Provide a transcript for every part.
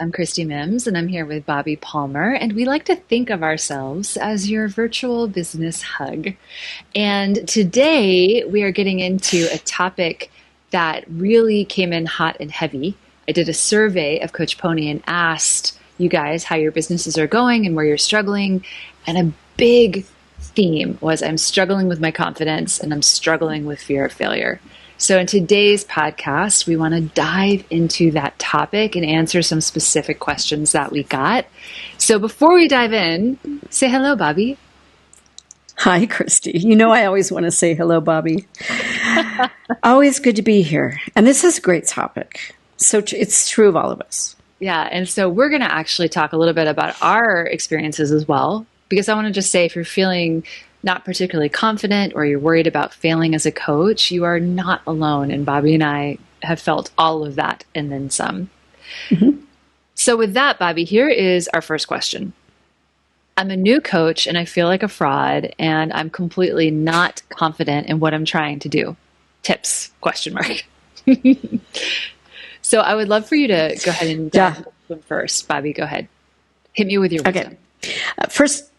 I'm Christie Mims, and I'm here with Bobbi Palmer, and we like to think of ourselves as your virtual business hug. And today we are getting into a topic that really came in hot and heavy. I did a survey of Coach Pony and asked you guys how your businesses are going and where you're struggling. And a big theme was I'm struggling with my confidence and I'm struggling with fear of failure. So in today's podcast, we want to dive into that topic and answer some specific questions that we got. So before we dive in, say hello, Bobbi. Hi, Christy. You know, I always want to say hello, Bobbi. Always good to be here. And this is a great topic. So it's true of all of us. Yeah. And so we're going to actually talk a little bit about our experiences as well, because I want to just say if you're feeling not particularly confident or you're worried about failing as a coach, you are not alone. And Bobbi and I have felt all of that and then some. Mm-hmm. So with that, Bobbi, here is our first question. I'm a new coach and I feel like a fraud and I'm completely not confident in what I'm trying to do. Tips, question mark. So I would love for you to go ahead and dive into them first. Bobbi, go ahead. Hit me with your wisdom. Okay. First,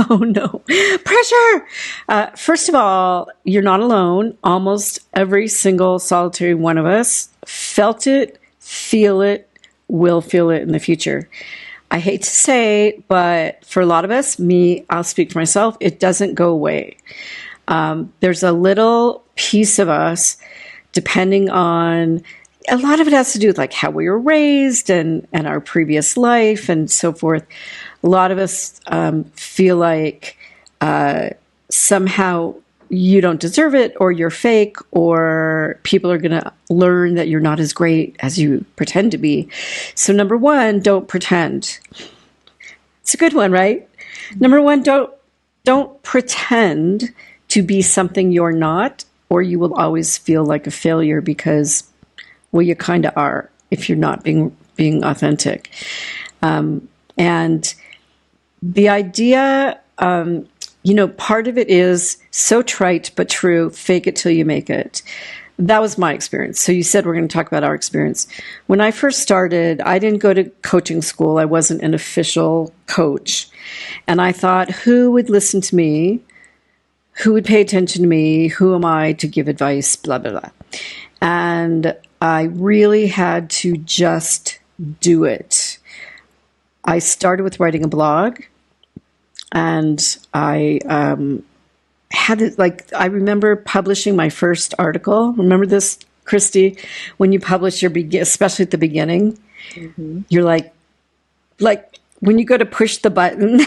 oh no, pressure. First of all, you're not alone. Almost every single solitary one of us felt it, feel it, will feel it in the future. I hate to say, but for a lot of us, I'll speak for myself, it doesn't go away. There's a little piece of us, depending on, a lot of it has to do with like how we were raised and our previous life and so forth. A lot of us feel like somehow you don't deserve it, or you're fake, or people are going to learn that you're not as great as you pretend to be. So number one, don't pretend. It's a good one, right? Number one, don't pretend to be something you're not, or you will always feel like a failure because, well, you kind of are if you're not being authentic. And the idea, part of it is so trite but true, fake it till you make it. That was my experience. So you said we're going to talk about our experience. When I first started, I didn't go to coaching school. I wasn't an official coach. And I thought, who would listen to me? Who would pay attention to me? Who am I to give advice? Blah, blah, blah. And I really had to just do it. I started with writing a blog. And I had it, I remember publishing my first article. Remember this, Christy? When you publish especially at the beginning, mm-hmm. You're like when you go to push the button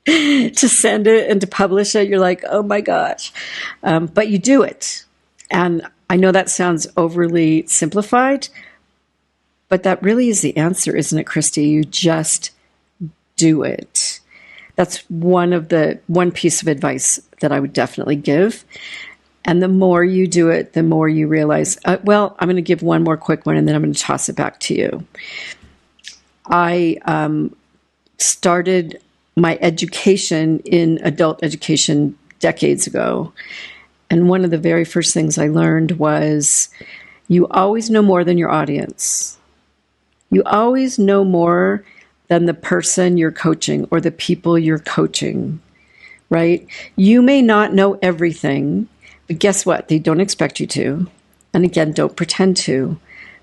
to send it and to publish it, you're like, oh my gosh. But you do it. And I know that sounds overly simplified, but that really is the answer, isn't it, Christy? You just do it. That's one piece of advice that I would definitely give. And the more you do it, the more you realize, I'm going to give one more quick one and then I'm going to toss it back to you. I started my education in adult education decades ago. And one of the very first things I learned was you always know more than your audience. You always know more than the person you're coaching or the people you're coaching, right? You may not know everything, but guess what? They don't expect you to. And again, don't pretend to,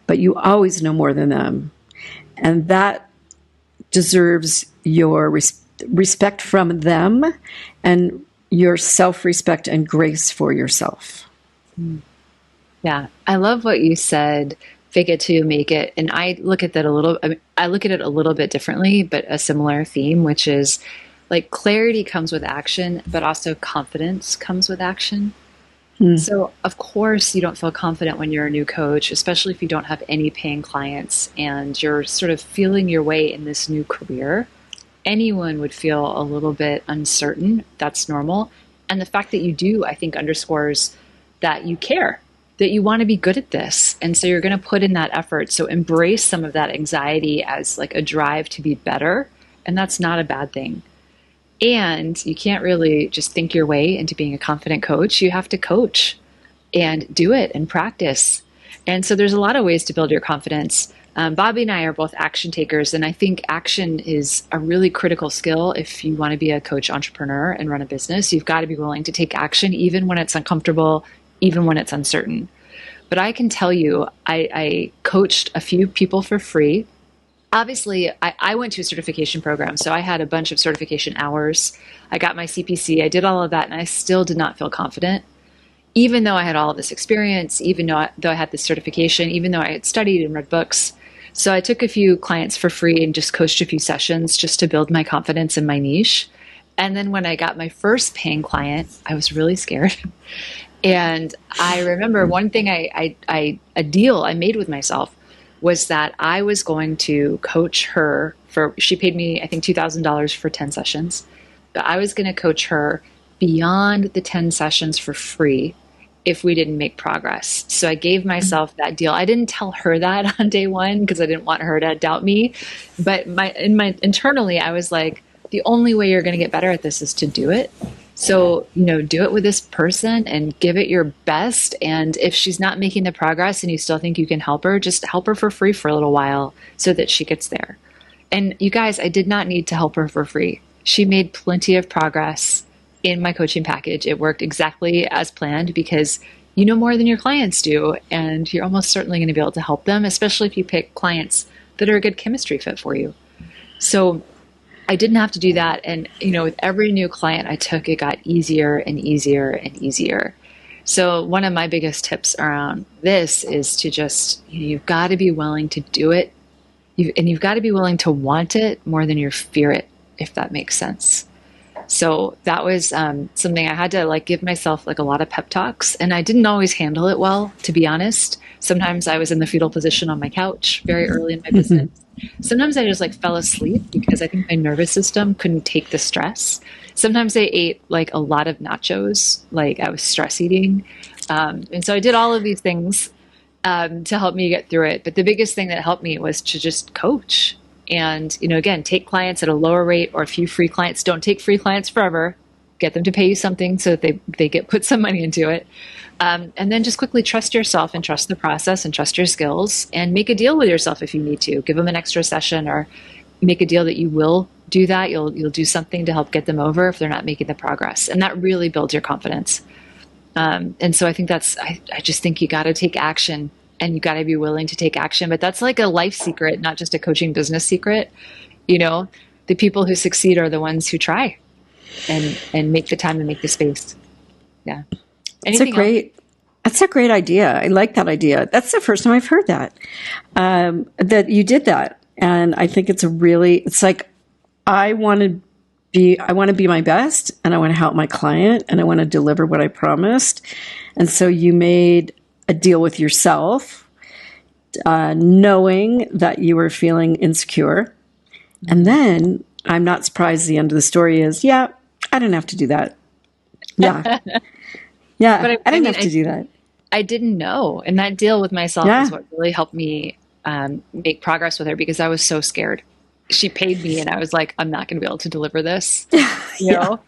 but you always know more than them. And that deserves your respect from them and your self-respect and grace for yourself. Yeah, I love what you said. Fake it till you make it. And I look at that I look at it a little bit differently, but a similar theme, which is like clarity comes with action, but also confidence comes with action. So of course you don't feel confident when you're a new coach, especially if you don't have any paying clients and you're sort of feeling your way in this new career. Anyone would feel a little bit uncertain. That's normal. And the fact that you do, I think, underscores that you care, that you want to be good at this. And so you're going to put in that effort. So embrace some of that anxiety as like a drive to be better. And that's not a bad thing. And you can't really just think your way into being a confident coach. You have to coach and do it and practice. And so there's a lot of ways to build your confidence. Bobbi and I are both action takers, and I think action is a really critical skill if you want to be a coach entrepreneur and run a business. You've got to be willing to take action, even when it's uncomfortable, even when it's uncertain. But I can tell you, I coached a few people for free. Obviously, I went to a certification program, so I had a bunch of certification hours. I got my CPC, I did all of that, and I still did not feel confident. Even though I had all of this experience, even though I had this certification, even though I had studied and read books. So I took a few clients for free and just coached a few sessions just to build my confidence in my niche. And then when I got my first paying client, I was really scared. And I remember one thing a deal I made with myself was that I was going to coach her she paid me, I think, $2,000 for 10 sessions, but I was going to coach her beyond the 10 sessions for free if we didn't make progress. So I gave myself that deal. I didn't tell her that on day one because I didn't want her to doubt me. But internally, I was like, the only way you're going to get better at this is to do it. So, do it with this person and give it your best. And if she's not making the progress and you still think you can help her, just help her for free for a little while so that she gets there. And you guys, I did not need to help her for free. She made plenty of progress in my coaching package. It worked exactly as planned because you know more than your clients do. And you're almost certainly going to be able to help them, especially if you pick clients that are a good chemistry fit for you. So I didn't have to do that. And, with every new client I took, it got easier and easier and easier. So one of my biggest tips around this is to just, you've got to be willing to do it. You've got to be willing to want it more than you fear it, if that makes sense. So that was something I had to give myself a lot of pep talks, and I didn't always handle it well, to be honest. Sometimes I was in the fetal position on my couch very early in my business. Sometimes I just fell asleep because I think my nervous system couldn't take the stress. Sometimes I ate a lot of nachos, I was stress eating. And so I did all of these things to help me get through it. But the biggest thing that helped me was to just coach. And, again, take clients at a lower rate or a few free clients. Don't take free clients forever. Get them to pay you something so that they put some money into it. And then just quickly trust yourself and trust the process and trust your skills and make a deal with yourself if you need to. Give them an extra session or make a deal that you will do that. You'll do something to help get them over if they're not making the progress. And that really builds your confidence. And so I think I just think you got to take action. And you got to be willing to take action. But that's a life secret, not just a coaching business secret. The people who succeed are the ones who try and make the time and make the space. Yeah. That's a great idea. I like that idea. That's the first time I've heard that, that you did that. And I think it's I want to be my best, and I want to help my client, and I want to deliver what I promised. And so you made a deal with yourself, knowing that you were feeling insecure. And then I'm not surprised the end of the story is, I didn't have to do that. Yeah. Yeah. But I didn't have to do that. I didn't know. And that deal with myself is what really helped me make progress with her because I was so scared. She paid me and I was like, I'm not going to be able to deliver this. You know?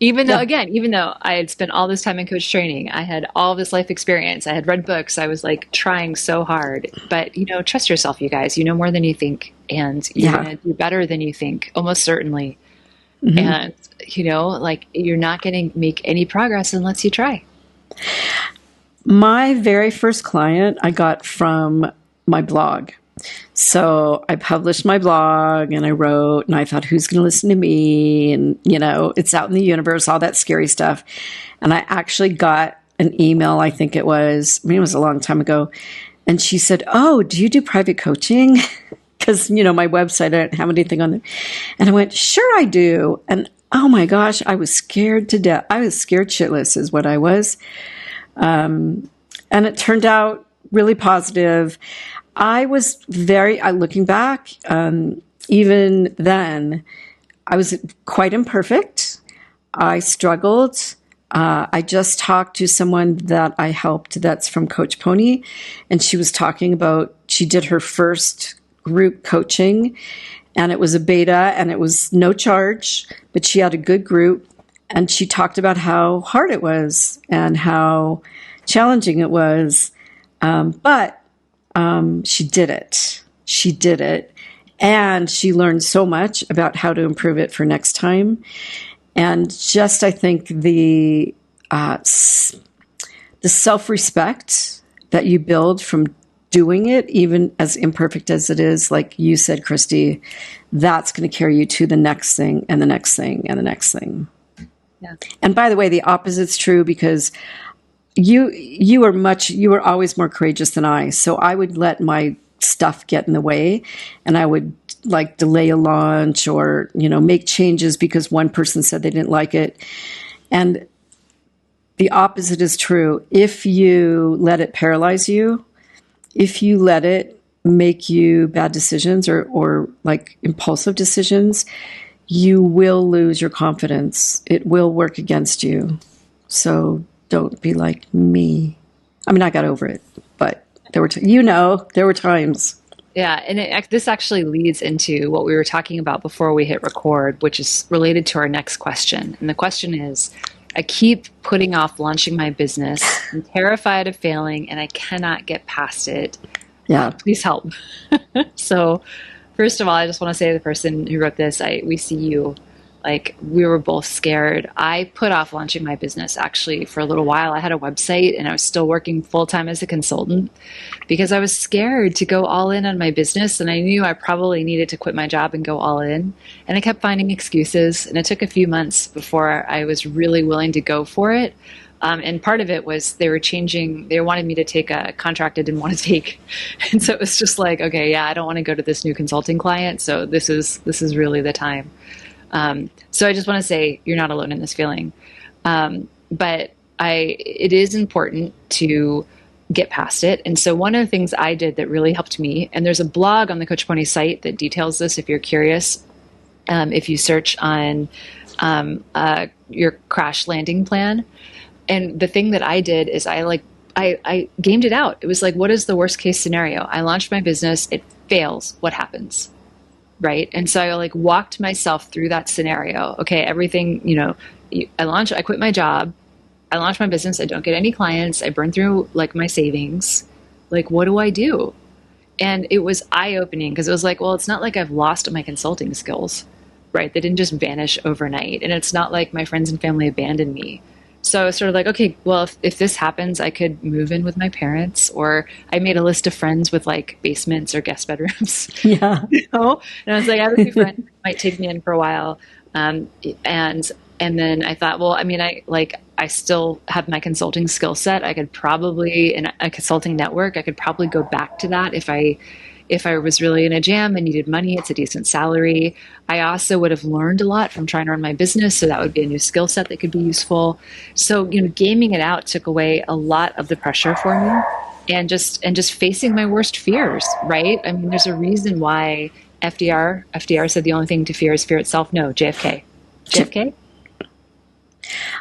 Even though I had spent all this time in coach training, I had all this life experience, I had read books, I was trying so hard. But, trust yourself, you guys. You know more than you think, and you're going to do better than you think, almost certainly. Mm-hmm. And, you're not going to make any progress unless you try. My very first client I got from my blog. So I published my blog and I wrote and I thought, who's going to listen to me? And, it's out in the universe, all that scary stuff. And I actually got an email, I think it was a long time ago. And she said, oh, do you do private coaching? Because, my website, I didn't have anything on there. And I went, sure I do. And oh my gosh, I was scared to death. I was scared shitless is what I was. And it turned out really positive. I was looking back, even then, I was quite imperfect. I struggled. I just talked to someone that I helped that's from Coach Pony, and she was talking about, she did her first group coaching, and it was a beta, and it was no charge, but she had a good group, and she talked about how hard it was and how challenging it was, but she did it. she did it. And she learned so much about how to improve it for next time. And just, I think, the self-respect that you build from doing it, even as imperfect as it is, like you said, Christie, that's going to carry you to the next thing and the next thing and the next thing. Yeah. And by the way, the opposite's true, because you were always more courageous than I. So I would let my stuff get in the way, and I would like delay a launch or, make changes because one person said they didn't like it. And the opposite is true. If you let it paralyze you, if you let it make you bad decisions or like impulsive decisions, you will lose your confidence. It will work against you. So don't be like me. I mean, I got over it, but there were times. Yeah, and this actually leads into what we were talking about before we hit record, which is related to our next question. And the question is, I keep putting off launching my business. I'm terrified of failing, and I cannot get past it. Yeah. Please help. So, first of all, I just want to say to the person who wrote this, we see you. Like, we were both scared. I put off launching my business actually for a little while. I had a website and I was still working full-time as a consultant because I was scared to go all in on my business. And I knew I probably needed to quit my job and go all in. And I kept finding excuses. And it took a few months before I was really willing to go for it. And part of it was they wanted me to take a contract I didn't want to take. And so it was just like, okay, yeah, I don't want to go to this new consulting client. So this is really the time. So I just want to say you're not alone in this feeling. But it is important to get past it. And so one of the things I did that really helped me, and there's a blog on the Coach Pony site that details this if you're curious. If you search on your crash landing plan. And the thing that I did is I gamed it out. It was like, what is the worst case scenario? I launched my business. It fails. What happens? Right. And so I walked myself through that scenario. Okay. Everything, I quit my job. I launched my business. I don't get any clients. I burned through my savings. What do I do? And it was eye opening because it was like, well, it's not like I've lost my consulting skills, right? They didn't just vanish overnight. And it's not like my friends and family abandoned me. So I was sort of like, okay, well, if this happens, I could move in with my parents, or I made a list of friends with basements or guest bedrooms. Yeah. And I was like, I have a few friends who might take me in for a while. And then I thought, well, I mean, I still have my consulting skill set. I could probably, in a consulting network, I could probably go back to that if I was really in a jam and needed money. It's a decent salary. I also would have learned a lot from trying to run my business. So that would be a new skill set that could be useful. So, gaming it out took away a lot of the pressure for me and just facing my worst fears, right? I mean, there's a reason why FDR said the only thing to fear is fear itself. No, JFK. JFK?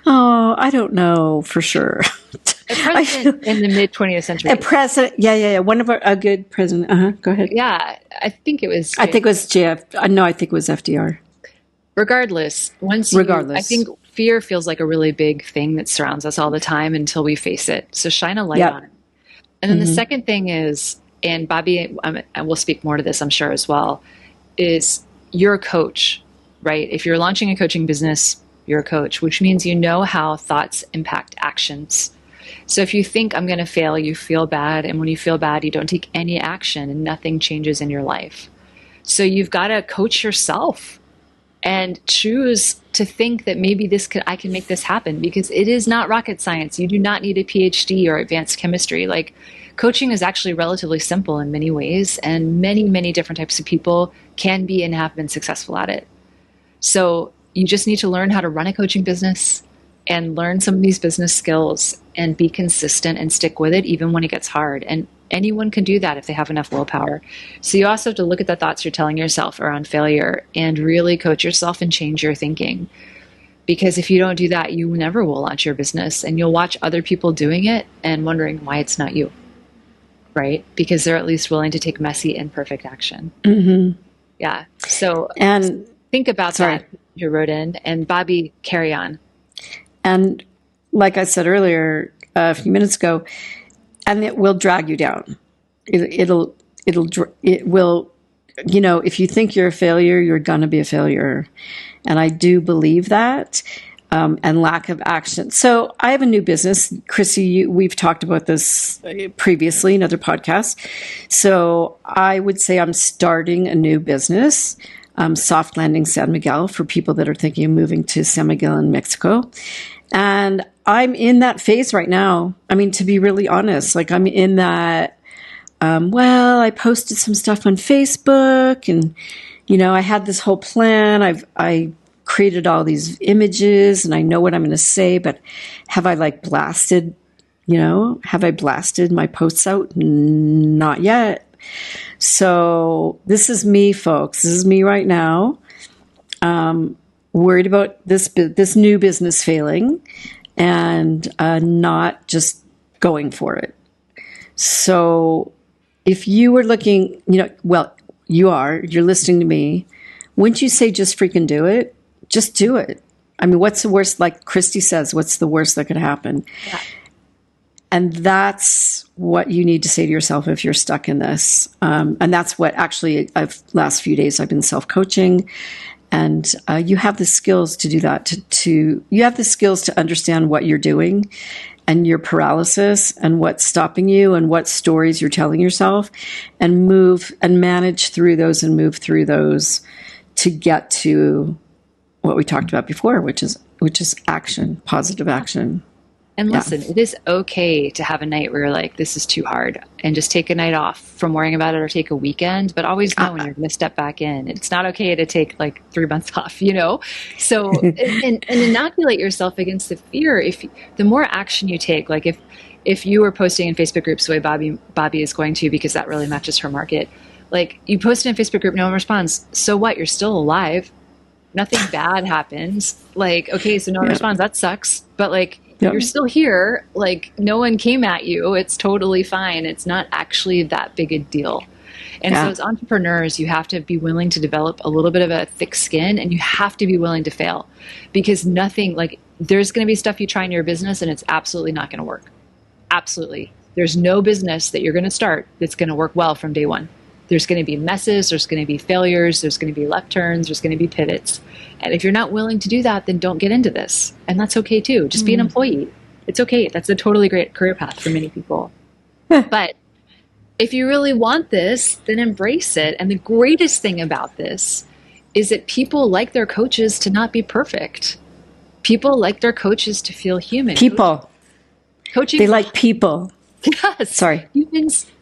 Oh, I don't know for sure. A president in the mid 20th century. A president, yeah. A good president. Go ahead. Yeah, I think it was. I think it was JF. No, I think it was FDR. Regardless, I think fear feels like a really big thing that surrounds us all the time until we face it. So shine a light on it. And then the second thing is, and Bobbi, I will speak more to this, I'm sure as well, is you're a coach, right? If you're launching a coaching business, you're a coach, which means you know how thoughts impact actions. So if you think I'm going to fail, you feel bad. And when you feel bad, you don't take any action and nothing changes in your life. So you've got to coach yourself and choose to think that maybe I can make this happen, because it is not rocket science. You do not need a PhD or advanced chemistry. Coaching is actually relatively simple in many ways, and many, many different types of people can be and have been successful at it. So you just need to learn how to run a coaching business and learn some of these business skills and be consistent and stick with it even when it gets hard. And anyone can do that if they have enough willpower. So you also have to look at the thoughts you're telling yourself around failure and really coach yourself and change your thinking. Because if you don't do that, you never will launch your business, and you'll watch other people doing it and wondering why it's not you, right? Because they're at least willing to take messy, imperfect action. Mm-hmm. Yeah. So think about that. You wrote in, and Bobbi, carry on. And like I said earlier, a few minutes ago, and it will drag you down. it will, if you think you're a failure, you're going to be a failure. And I do believe that. And lack of action. So I have a new business. Christie, we've talked about this previously in other podcasts. So I would say I'm starting a new business, Soft Landing San Miguel, for people that are thinking of moving to San Miguel in Mexico. And I'm in that phase right now. I mean, to be really honest, like I'm in that, I posted some stuff on Facebook and, I had this whole plan. I created all these images and I know what I'm going to say, but have I blasted my posts out? Not yet. So this is me, folks. This is me right now. Worried about this new business failing and not just going for it. So if you were looking, you're listening to me. Wouldn't you say just freaking do it? Just do it. I mean, what's the worst? Like Christie says, what's the worst that could happen? Yeah. And that's what you need to say to yourself if you're stuck in this. And that's what actually last few days I've been self-coaching. And you have the skills to do that. You have the skills to understand what you're doing and your paralysis and what's stopping you and what stories you're telling yourself, and move and manage through those and move through those to get to what we talked about before, which is action, positive action. And listen, It is okay to have a night where you're like, this is too hard, and just take a night off from worrying about it, or take a weekend, but always know when you're going to step back in. It's not okay to take 3 months off, So, and inoculate yourself against the fear. The more action you take, if you were posting in Facebook groups the way Bobbi is going to, because that really matches her market, you post in a Facebook group, no one responds. So what? You're still alive. Nothing bad happens. Okay, so no one responds. That sucks. But you're still here. No one came at you. It's totally fine. It's not actually that big a deal. And so as entrepreneurs, you have to be willing to develop a little bit of a thick skin, and you have to be willing to fail, because there's going to be stuff you try in your business and it's absolutely not going to work. Absolutely. There's no business that you're going to start that's going to work well from day one. There's going to be messes, there's going to be failures, there's going to be left turns, there's going to be pivots. And if you're not willing to do that, then don't get into this. And that's okay too. Just be an employee. It's okay. That's a totally great career path for many people. But if you really want this, then embrace it. And the greatest thing about this is that people like their coaches to not be perfect. People like their coaches to feel human. Coaching. They like people. Yes. Sorry.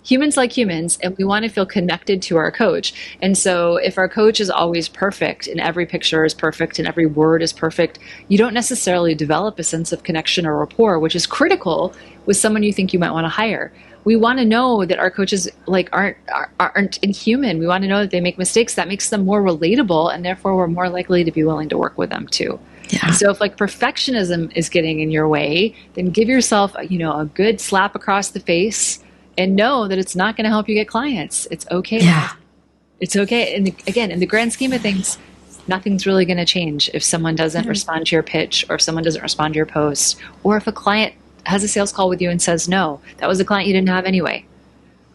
Humans like humans, and we want to feel connected to our coach. And so if our coach is always perfect, and every picture is perfect, and every word is perfect, you don't necessarily develop a sense of connection or rapport, which is critical with someone you think you might want to hire. We want to know that our coaches aren't inhuman. We want to know that they make mistakes. That makes them more relatable, and therefore we're more likely to be willing to work with them too. Yeah. So if perfectionism is getting in your way, then give yourself a good slap across the face and know that it's not going to help you get clients. It's okay. Yeah. It's okay. And again, in the grand scheme of things, nothing's really going to change if someone doesn't respond to your pitch, or if someone doesn't respond to your post, or if a client has a sales call with you and says no. That was a client you didn't have anyway.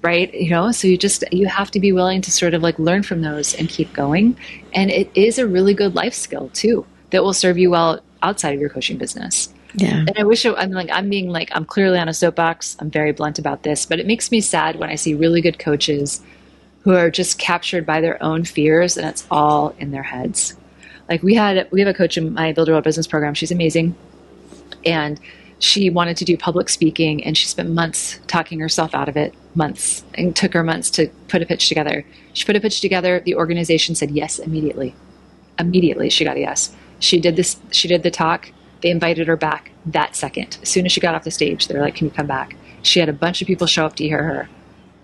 Right? So you have to be willing to sort of learn from those and keep going. And it is a really good life skill too, that will serve you well outside of your coaching business. Yeah. And I wish I'm clearly on a soapbox. I'm very blunt about this, but it makes me sad when I see really good coaches who are just captured by their own fears, and it's all in their heads. We have a coach in my Build Your Own Business program. She's amazing. And she wanted to do public speaking, and she spent months talking herself out of it, months, and took her months to put a pitch together. She put a pitch together. The organization said yes immediately. Immediately she got a yes. She did the talk. They invited her back that second. As soon as she got off the stage, they were like, can you come back? She had a bunch of people show up to hear her.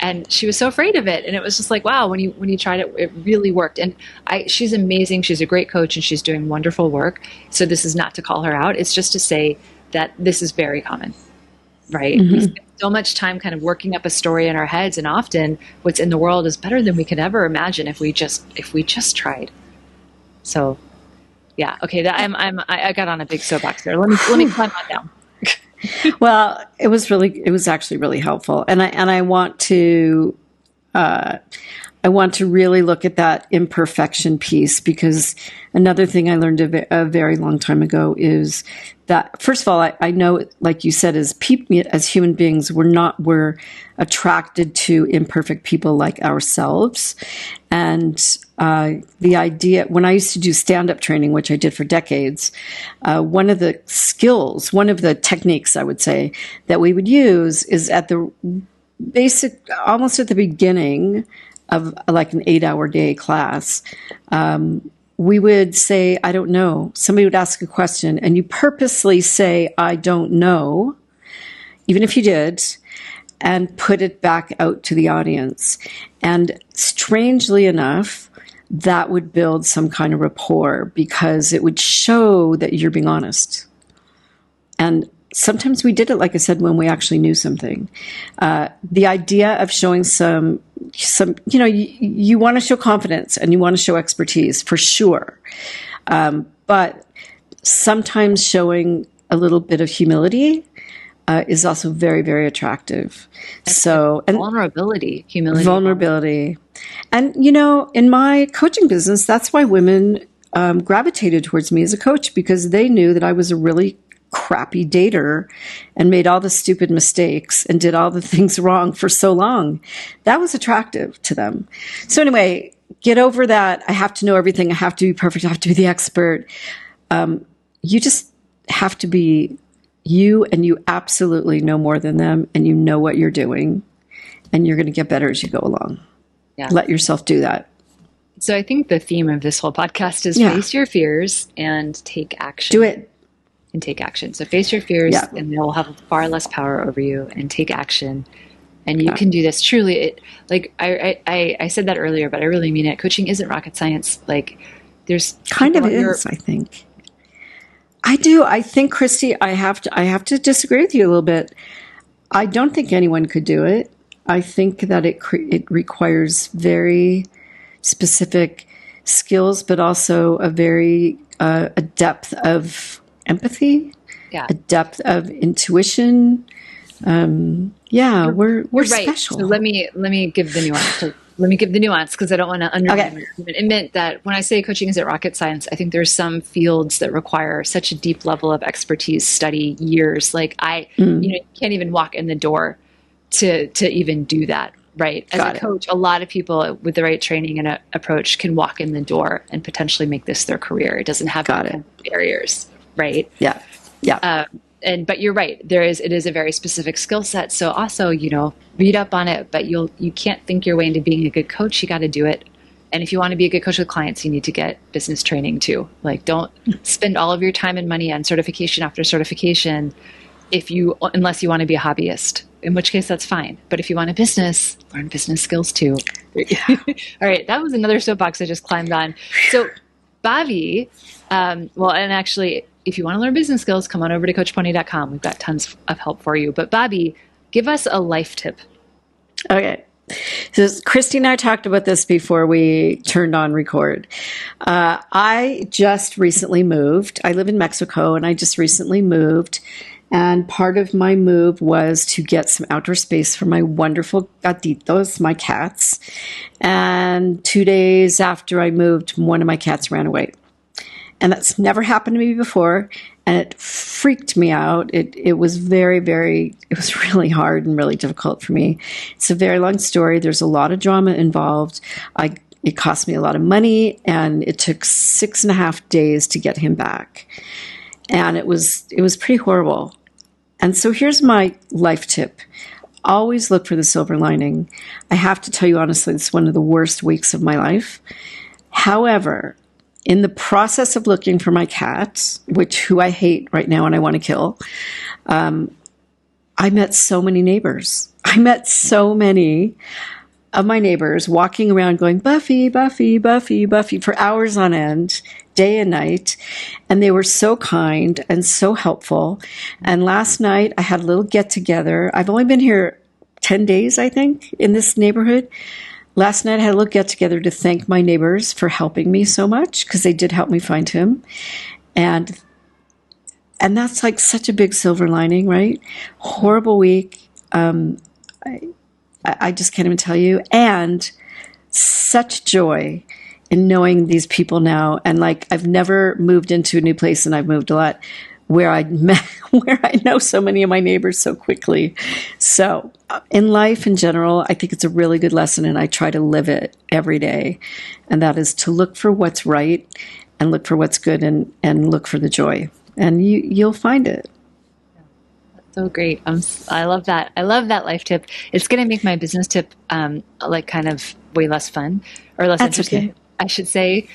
And she was so afraid of it. And it was just wow, when you tried it, it really worked. And she's amazing. She's a great coach, and she's doing wonderful work. So this is not to call her out. It's just to say that this is very common, right? Mm-hmm. We spend so much time kind of working up a story in our heads, and often what's in the world is better than we could ever imagine if we just tried. So yeah. Okay. I got on a big soapbox there. Let me climb on down. Well, it was actually really helpful. And I want to I want to really look at that imperfection piece, because another thing I learned a very long time ago is that, first of all, I know, like you said, as people, as human beings, we're attracted to imperfect people like ourselves. And the idea, when I used to do stand-up training, which I did for decades, one of the skills, one of the techniques, I would say, that we would use is at the basic, almost at the beginning of like an 8-hour day class, we would say, I don't know. Somebody would ask a question and you purposely say, I don't know, even if you did, and put it back out to the audience. And strangely enough, that would build some kind of rapport, because it would show that you're being honest. And sometimes we did it, like I said, when we actually knew something. The idea of showing some, you want to show confidence and you want to show expertise for sure. But sometimes showing a little bit of humility is also very, very attractive. And vulnerability. And, in my coaching business, that's why women gravitated towards me as a coach, because they knew that I was a really crappy dater and made all the stupid mistakes and did all the things wrong for so long. That was attractive to them. So anyway, get over that. I have to know everything. I have to be perfect. I have to be the expert. You just have to be you, and you absolutely know more than them, and you know what you're doing, and you're going to get better as you go along. Yeah. Let yourself do that. So I think the theme of this whole podcast is face your fears and take action. Do it. And take action. So face your fears, and they'll have far less power over you, and take action. And you can do this truly. I said that earlier, but I really mean it. Coaching isn't rocket science. Like, there's kind of is, I think. I do. I think, Christie, I have to disagree with you a little bit. I don't think anyone could do it. I think that it requires very specific skills, but also a depth of empathy, a depth of intuition. We're right. Special. So let me give the nuance. Let me give the nuance, because I don't want to undermine it. It meant that when I say coaching isn't rocket science, I think there's some fields that require such a deep level of expertise, study, years. Like you can't even walk in the door to even do that. Right. As a coach, a lot of people with the right training and approach can walk in the door and potentially make this their career. It doesn't have barriers. Right. Yeah. Yeah. But you're right. It is a very specific skill set. So also, read up on it, but you can't think your way into being a good coach. You got to do it. And if you want to be a good coach with clients, you need to get business training too. Like, don't spend all of your time and money on certification after certification unless you want to be a hobbyist, in which case that's fine. But if you want a business, learn business skills too. All right. That was another soapbox I just climbed on. So Bobbi, and actually, if you want to learn business skills, come on over to coachpony.com. We've got tons of help for you. But Bobbi, give us a life tip. Okay. So Christie and I talked about this before we turned on record. I just recently moved. I live in Mexico, and I just recently moved. And part of my move was to get some outdoor space for my wonderful gatitos, my cats. And 2 days after I moved, one of my cats ran away. And that's never happened to me before. And it freaked me out. It was it was really hard and really difficult for me. It's a very long story. There's a lot of drama involved. It cost me a lot of money, and it took 6.5 days to get him back. And it was pretty horrible. And so here's my life tip. Always look for the silver lining. I have to tell you honestly, it's one of the worst weeks of my life. However, in the process of looking for my cat, who I hate right now and I want to kill, I met so many neighbors. I met so many of my neighbors walking around going, Buffy, Buffy, Buffy, Buffy, for hours on end, day and night. And they were so kind and so helpful. And last night I had a little get together. I've only been here 10 days, I think, in this neighborhood. Last night I had a little get together to thank my neighbors for helping me so much, because they did help me find him. And that's like such a big silver lining, right? Horrible week. I just can't even tell you. And such joy in knowing these people now. And like, I've never moved into a new place, and I've moved a lot, where where I know so many of my neighbors so quickly. So in life in general, I think it's a really good lesson, and I try to live it every day. And that is to look for what's right and look for what's good, and look for the joy, and you'll find it. So great. I love that. I love that life tip. It's going to make my business tip like kind of way less fun, or less That's interesting, okay. I should say.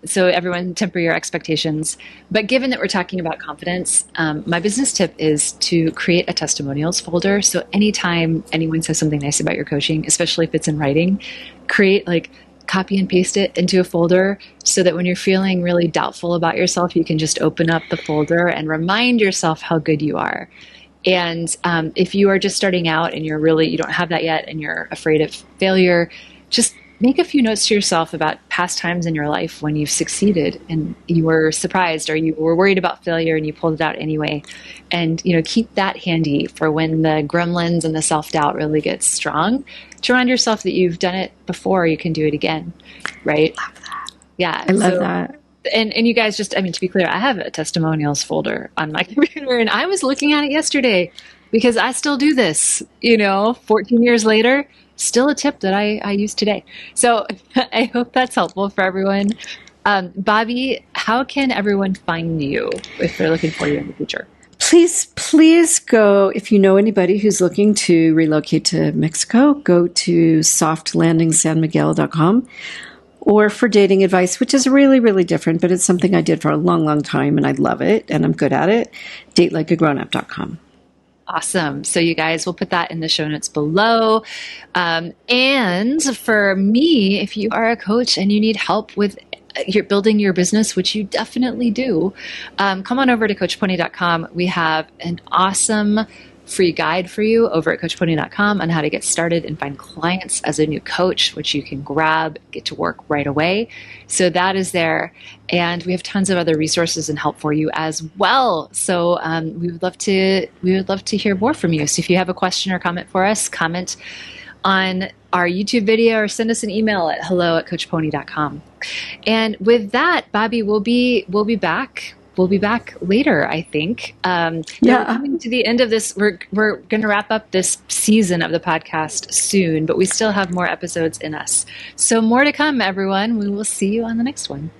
So everyone temper your expectations. But given that we're talking about confidence, my business tip is to create a testimonials folder. So anytime anyone says something nice about your coaching, especially if it's in writing, create like copy and paste it into a folder, so that when you're feeling really doubtful about yourself, you can just open up the folder and remind yourself how good you are. And if you are just starting out and you don't have that yet, and you're afraid of failure, just make a few notes to yourself about past times in your life when you've succeeded and you were surprised, or you were worried about failure and you pulled it out anyway. And, keep that handy for when the gremlins and the self-doubt really get strong, to remind yourself that you've done it before, you can do it again. Right? Love that. Yeah. I love that. And you guys, just, to be clear, I have a testimonials folder on my computer, and I was looking at it yesterday because I still do this, 14 years later, still a tip that I use today. So I hope that's helpful for everyone. Bobbi, how can everyone find you if they're looking for you in the future? Please go, if you know anybody who's looking to relocate to Mexico, go to softlandingsanmiguel.com. Or for dating advice, which is really, really different, but it's something I did for a long, long time, and I love it, and I'm good at it, datelikeagrownup.com. Awesome. So you guys, we'll put that in the show notes below. And for me, if you are a coach and you need help with building your business, which you definitely do, come on over to coachpony.com. We have an awesome free guide for you over at coachpony.com on how to get started and find clients as a new coach, which you can grab, get to work right away. So that is there. And we have tons of other resources and help for you as well. So we would love to hear more from you. So if you have a question or comment for us, comment on our YouTube video or send us an email at hello@coachpony.com. And with that, Bobbi, we'll be back. We'll be back later, I think. We're coming to the end of this. We're going to wrap up this season of the podcast soon, but we still have more episodes in us. So more to come, everyone. We will see you on the next one.